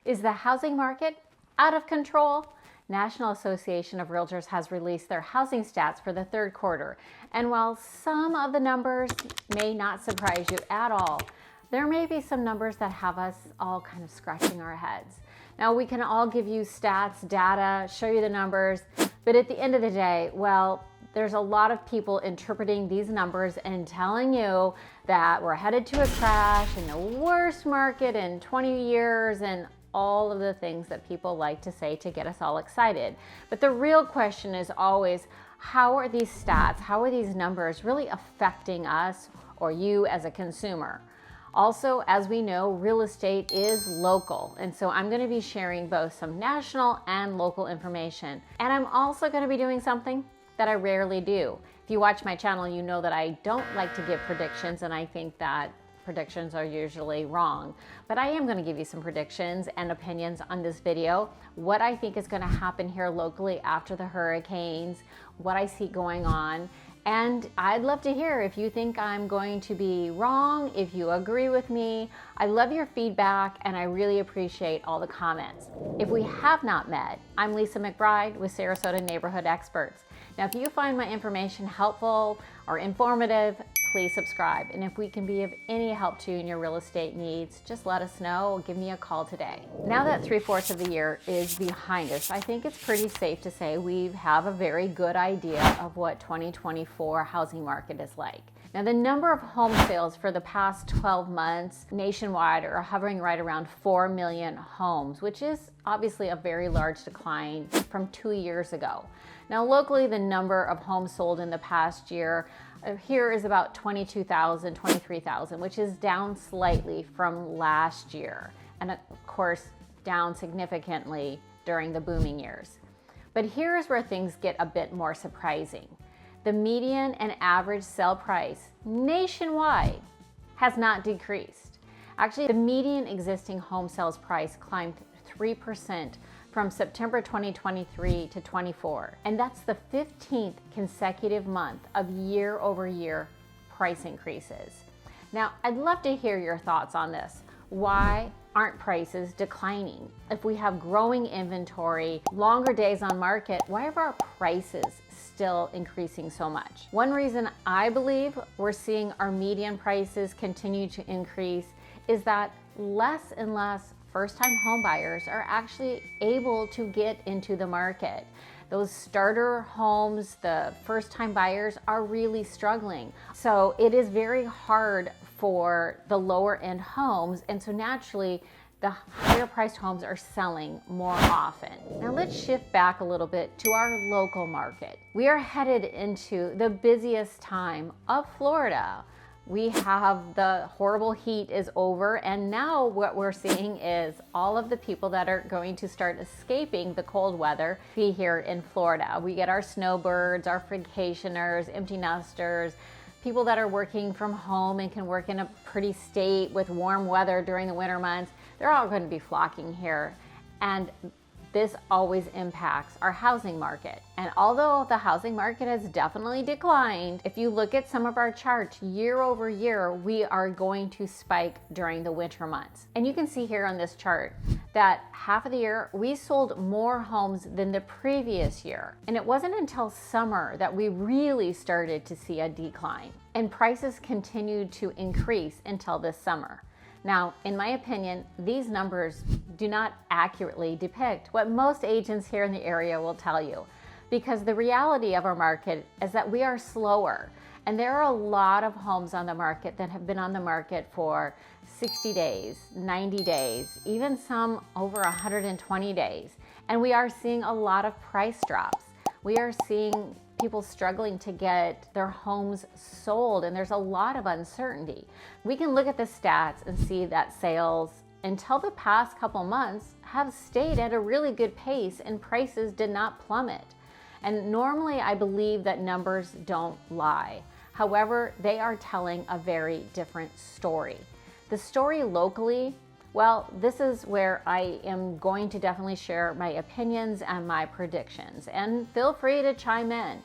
Is the housing market out of control? National Association of Realtors has released their housing stats for the third quarter. And while some of the numbers may not surprise you at all, there may be some numbers that have us all kind of scratching our heads. Now, we can all give you stats, data, show you the numbers, but at the end of the day, well, there's a lot of people interpreting these numbers and telling you that we're headed to a crash and the worst market in 20 years and all of the things that people like to say to get us all excited. But the real question is always, how are these stats, how are these numbers really affecting us or you as a consumer? Also, as we know, real estate is local. And so I'm going to be sharing both some national and local information. And I'm also going to be doing something that I rarely do. If you watch my channel, you know that I don't like to give predictions, and I think that predictions are usually wrong. But I am going to give you some predictions and opinions on this video, what I think is going to happen here locally after the hurricanes, what I see going on. And I'd love to hear if you think I'm going to be wrong, if you agree with me. I love your feedback and I really appreciate all the comments. If we have not met, I'm Lisa McBride with Sarasota Neighborhood Experts. Now, if you find my information helpful or informative, please subscribe. And if we can be of any help to you in your real estate needs, just let us know or give me a call today. Now that 3/4 of the year is behind us, I think it's pretty safe to say we have a very good idea of what 2024 housing market is like. Now, the number of home sales for the past 12 months nationwide are hovering right around 4 million homes, which is obviously a very large decline from 2 years ago. Now, locally, the number of homes sold in the past year here is about 22,000, 23,000, which is down slightly from last year. And of course, down significantly during the booming years. But here's where things get a bit more surprising. The median and average sale price nationwide has not decreased. Actually, the median existing home sales price climbed 3% from September 2023 to 24. And that's the 15th consecutive month of year-over-year price increases. Now, I'd love to hear your thoughts on this. Why aren't prices declining? If we have growing inventory, longer days on market, why are our prices still increasing so much? One reason I believe we're seeing our median prices continue to increase is that less and less first-time home buyers are actually able to get into the market. Those starter homes, the first-time buyers are really struggling. So it is very hard for the lower-end homes, and so naturally, the higher-priced homes are selling more often. Now let's shift back a little bit to our local market. We are headed into the busiest time of Florida. We have the horrible heat is over, and now what we're seeing is all of the people that are going to start escaping the cold weather be here in Florida. We get our snowbirds, our vacationers, empty nesters, people that are working from home and can work in a pretty state with warm weather during the winter months. They're all going to be flocking here. And this always impacts our housing market. And although the housing market has definitely declined, if you look at some of our charts year over year, we are going to spike during the winter months. And you can see here on this chart that half of the year we sold more homes than the previous year. And it wasn't until summer that we really started to see a decline. And prices continued to increase until this summer. Now, in my opinion, these numbers do not accurately depict what most agents here in the area will tell you, because the reality of our market is that we are slower, and there are a lot of homes on the market that have been on the market for 60 days, 90 days, even some over 120 days, and we are seeing a lot of price drops. We are seeing people struggling to get their homes sold, and there's a lot of uncertainty. We can look at the stats and see that sales until the past couple months have stayed at a really good pace and prices did not plummet. And normally I believe that numbers don't lie. However, they are telling a very different story. The story locally, well, this is where I am going to definitely share my opinions and my predictions, and feel free to chime in.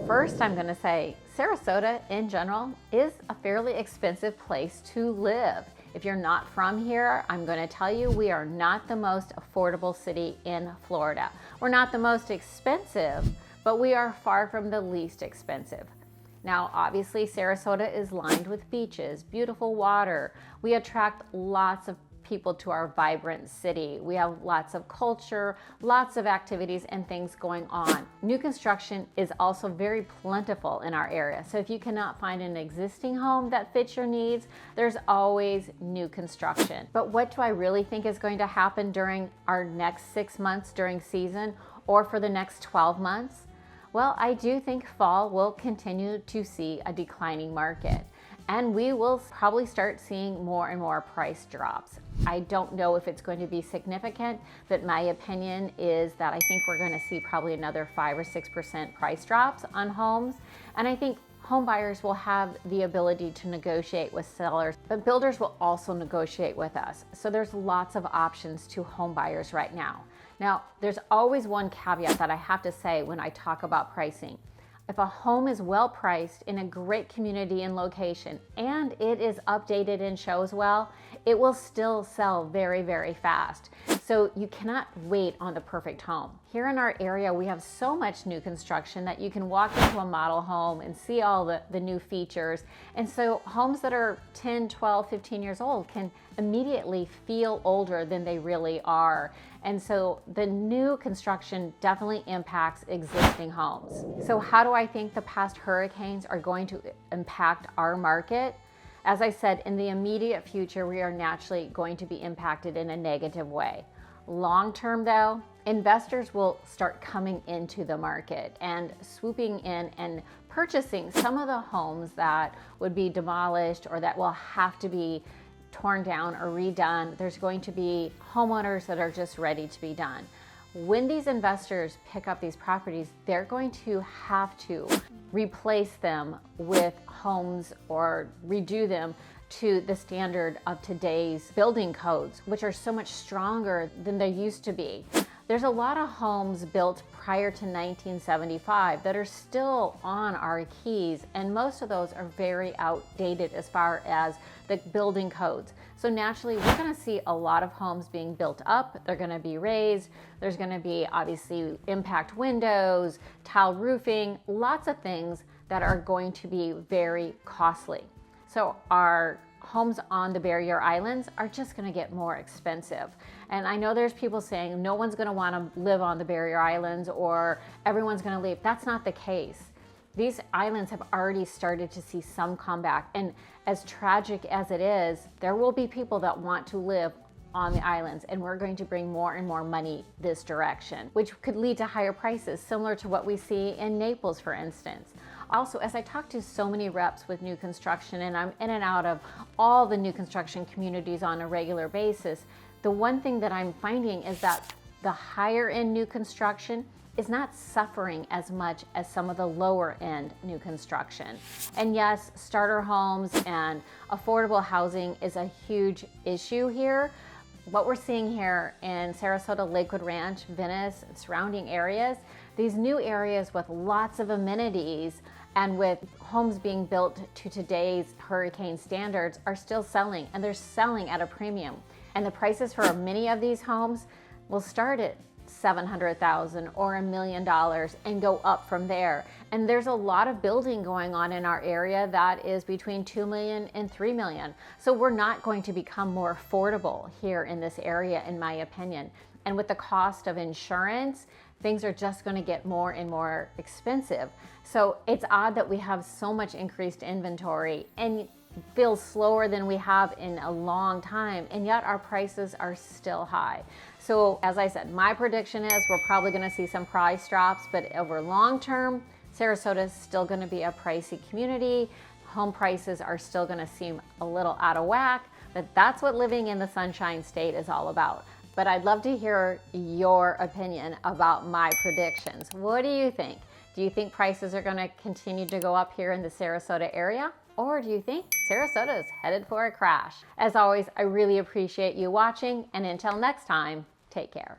First, I'm going to say Sarasota in general is a fairly expensive place to live. If you're not from here, I'm going to tell you we are not the most affordable city in Florida. We're not the most expensive, but we are far from the least expensive. Now, obviously, Sarasota is lined with beaches, beautiful water. We attract lots of people to our vibrant city. We have lots of culture, lots of activities and things going on. New construction is also very plentiful in our area. So if you cannot find an existing home that fits your needs, there's always new construction. But what do I really think is going to happen during our next 6 months during season or for the next 12 months? Well, I do think fall will continue to see a declining market, and we will probably start seeing more and more price drops. I don't know if it's going to be significant, but my opinion is that I think we're going to see probably another 5 or 6% price drops on homes. And I think home buyers will have the ability to negotiate with sellers, but builders will also negotiate with us. So there's lots of options to home buyers right now. Now, there's always one caveat that I have to say when I talk about pricing. If a home is well priced in a great community and location and it is updated and shows well, it will still sell very, very fast. So you cannot wait on the perfect home. Here in our area, we have so much new construction that you can walk into a model home and see all the new features. And so homes that are 10, 12, 15 years old can immediately feel older than they really are. And so the new construction definitely impacts existing homes. So how do I think the past hurricanes are going to impact our market? As I said, in the immediate future, we are naturally going to be impacted in a negative way. Long term though, investors will start coming into the market and swooping in and purchasing some of the homes that would be demolished or that will have to be torn down or redone. There's going to be homeowners that are just ready to be done. When these investors pick up these properties, they're going to have to replace them with homes or redo them to the standard of today's building codes, which are so much stronger than they used to be. There's a lot of homes built prior to 1975 that are still on our keys, and most of those are very outdated as far as the building codes. So naturally, we're going to see a lot of homes being built up. They're going to be raised. There's going to be obviously impact windows, tile roofing, lots of things that are going to be very costly. So our homes on the barrier islands are just going to get more expensive. And I know there's people saying no one's going to want to live on the barrier islands or everyone's going to leave. That's not the case. These islands have already started to see some comeback. And as tragic as it is, there will be people that want to live on the islands, and we're going to bring more and more money this direction, which could lead to higher prices, similar to what we see in Naples, for instance. Also, as I talk to so many reps with new construction, and I'm in and out of all the new construction communities on a regular basis, the one thing that I'm finding is that the higher end new construction is not suffering as much as some of the lower end new construction. And yes, starter homes and affordable housing is a huge issue here. What we're seeing here in Sarasota, Lakewood Ranch, Venice, and surrounding areas, these new areas with lots of amenities and with homes being built to today's hurricane standards are still selling, and they're selling at a premium. And the prices for many of these homes will start at $700,000 or $1 million and go up from there. And there's a lot of building going on in our area that is between $2 million and $3 million. So we're not going to become more affordable here in this area, in my opinion. And with the cost of insurance, things are just going to get more and more expensive. So it's odd that we have so much increased inventory and feels slower than we have in a long time, and yet our prices are still high. So as I said, my prediction is we're probably going to see some price drops, but over long term, Sarasota is still going to be a pricey community. Home prices are still going to seem a little out of whack, but that's what living in the Sunshine State is all about. But I'd love to hear your opinion about my predictions. What do you think? Do you think prices are going to continue to go up here in the Sarasota area? Or do you think Sarasota is headed for a crash? As always, I really appreciate you watching, and until next time, take care.